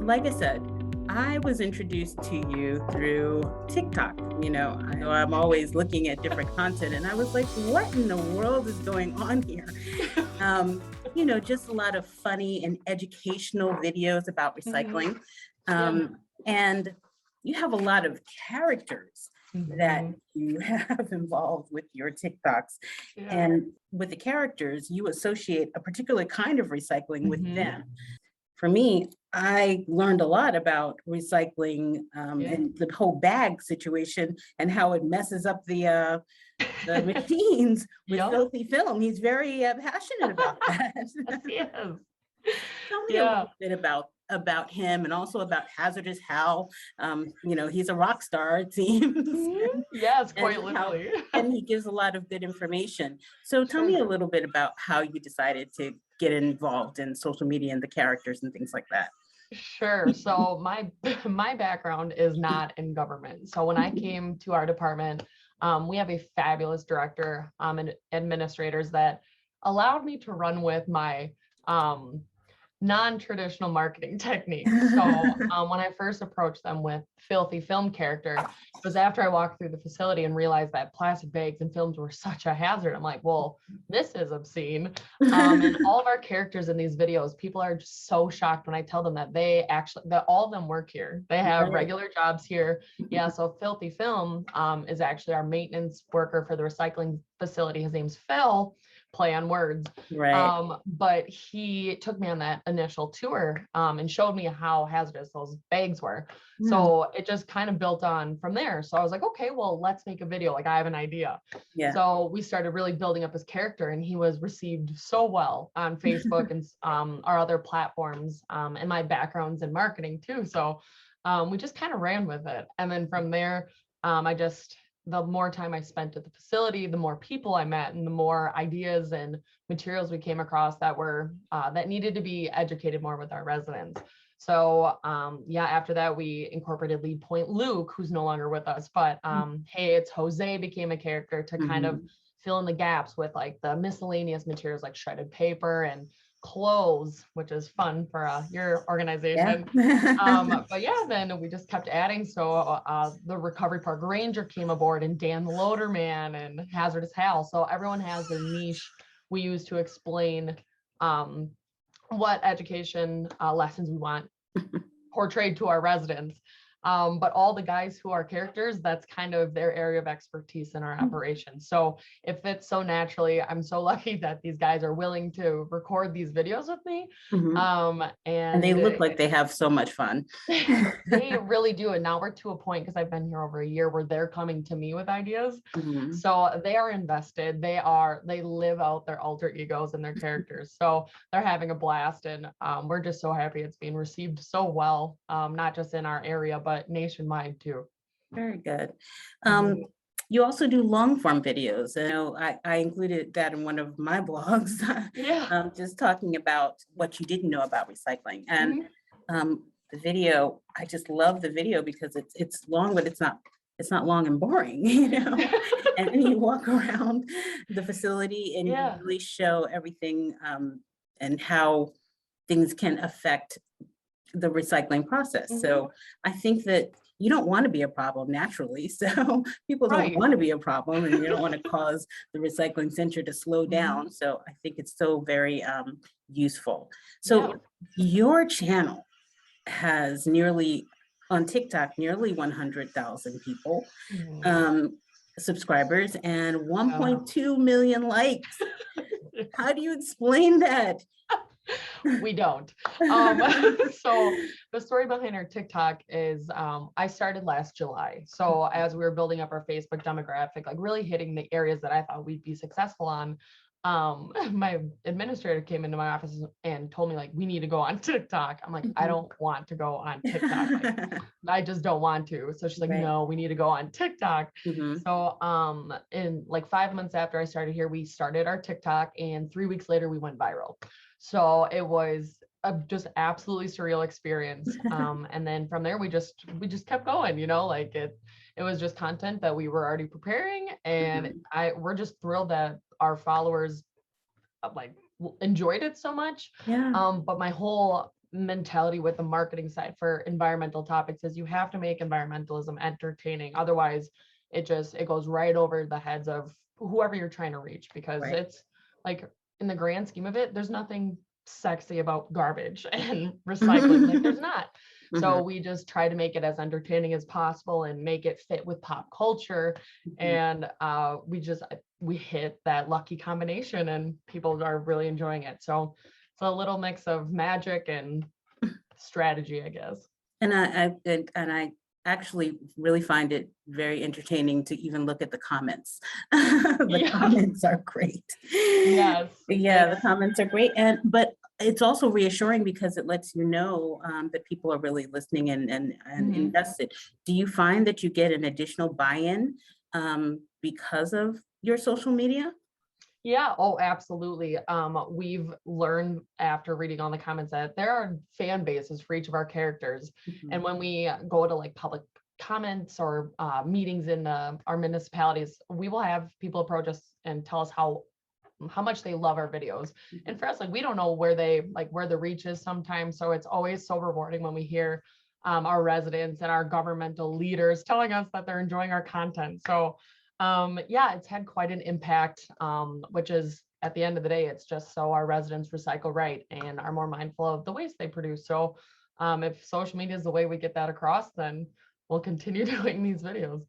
like I said, I was introduced to you through TikTok. I'm always looking at different content, and I was like, what in the world is going on here? Just a lot of funny and educational videos about recycling. And you have a lot of characters that you have involved with your TikToks. And with the characters, you associate a particular kind of recycling with them. For me, I learned a lot about recycling and the whole bag situation and how it messes up the machines with filthy film. He's very passionate about that. Tell me a little bit about him and also about Hazardous Hal. He's a rock star, it seems. Yes, quite literally. And he gives a lot of good information. So tell me a little bit about how you decided to get involved in social media and the characters and things like that. Sure. So my background is not in government. So when I came to our department, we have a fabulous director and administrators that allowed me to run with my non-traditional marketing techniques. So when I first approached them with filthy film character, it was after I walked through the facility and realized that plastic bags and films were such a hazard. I'm like, well, this is obscene. And all of our characters in these videos, people are just so shocked when I tell them that that all of them work here. They have regular jobs here. Yeah. So filthy film is actually our maintenance worker for the recycling facility. His name's Phil. Play on words. Right. But he took me on that initial tour and showed me how hazardous those bags were. So it just kind of built on from there. So I was like, okay, well, let's make a video. Like, I have an idea. So we started really building up his character, and he was received so well on Facebook and our other platforms, and my background's in marketing too. So we just kind of ran with it. And then from there, the more time I spent at the facility, the more people I met, and the more ideas and materials we came across that needed to be educated more with our residents. So after that, we incorporated Lead Point Luke, who's no longer with us, but Hey It's Jose became a character to kind of fill in the gaps with like the miscellaneous materials like shredded paper and clothes, which is fun for your organization. Then we just kept adding. So the Recovery Park Ranger came aboard, and Dan the Loaderman, and Hazardous Hal. So everyone has their niche we use to explain what education lessons we want portrayed to our residents. But all the guys who are characters, that's kind of their area of expertise in our operation. So it fits so naturally. I'm so lucky that these guys are willing to record these videos with me. And they look like they have so much fun. They really do. And now we're to a point, because I've been here over a year, where they're coming to me with ideas. So they are invested. They live out their alter egos and their characters. So they're having a blast. And we're just so happy it's being received so well, not just in our area, but nationwide too. Very good. You also do long form videos. I included that in one of my blogs, just talking about what you didn't know about recycling. And the video, I just love the video because it's long, but it's not long and boring, and you walk around the facility and you really show everything and how things can affect the recycling process. So I think that you don't want to be a problem naturally. So people don't want to be a problem, and you don't want to cause the recycling center to slow down. So I think it's so very useful. So your channel has on TikTok, nearly 100,000 people, subscribers, and 1.2 million likes. How do you explain that? We don't. So the story behind our TikTok is I started last July. So as we were building up our Facebook demographic, like really hitting the areas that I thought we'd be successful on, my administrator came into my office and told me, like, we need to go on TikTok. I'm like, I don't want to go on TikTok. Like, I just don't want to. So she's like, no, we need to go on TikTok. So in like 5 months after I started here, we started our TikTok, and 3 weeks later we went viral. So it was a just absolutely surreal experience. And then from there, we just kept going, like it was just content that we were already preparing. And we're just thrilled that our followers like enjoyed it so much. But my whole mentality with the marketing side for environmental topics is you have to make environmentalism entertaining. Otherwise, it goes right over the heads of whoever you're trying to reach, because Right. it's like, in the grand scheme of it, there's nothing sexy about garbage and recycling. Like, there's not. So we just try to make it as entertaining as possible and make it fit with pop culture. And we hit that lucky combination, and people are really enjoying it. So it's a little mix of magic and strategy, I guess. And I actually really find it very entertaining to even look at the comments. The comments are great. Yes. Yeah, the comments are great. But it's also reassuring because it lets you know that people are really listening and invested. Do you find that you get an additional buy-in because of your social media? Yeah, oh, absolutely. We've learned after reading all the comments that there are fan bases for each of our characters. And when we go to like public comments or meetings in our municipalities, we will have people approach us and tell us how much they love our videos. And for us, like, we don't know where the reach is sometimes. So it's always so rewarding when we hear our residents and our governmental leaders telling us that they're enjoying our content. So yeah, it's had quite an impact, which is, at the end of the day, it's just so our residents recycle right and are more mindful of the waste they produce. So if social media is the way we get that across, then we'll continue doing these videos.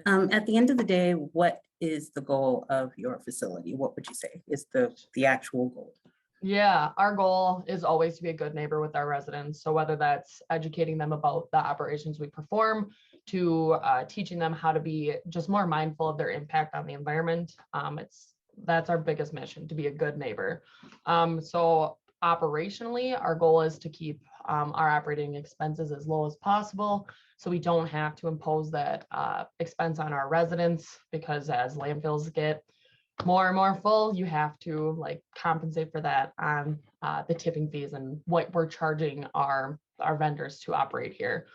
At the end of the day, what is the goal of your facility? What would you say is the actual goal? Yeah, our goal is always to be a good neighbor with our residents. So whether that's educating them about the operations we perform, to teaching them how to be just more mindful of their impact on the environment, that's our biggest mission, to be a good neighbor. So operationally, our goal is to keep our operating expenses as low as possible, so we don't have to impose that expense on our residents, because as landfills get more and more full, you have to like compensate for that on the tipping fees and what we're charging our vendors to operate here.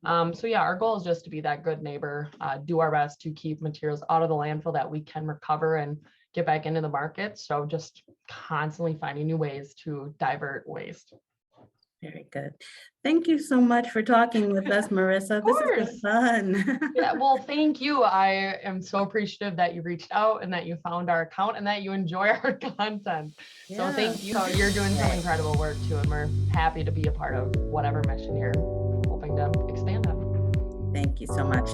So yeah, our goal is just to be that good neighbor, do our best to keep materials out of the landfill that we can recover and get back into the market. So just constantly finding new ways to divert waste. Very good. Thank you so much for talking with us, Marissa. This has been fun. Yeah, well, thank you. I am so appreciative that you reached out and that you found our account and that you enjoy our content. Yeah. So thank you. So you're doing some incredible work too, and we're happy to be a part of whatever mission you're hoping to expand on. Thank you so much.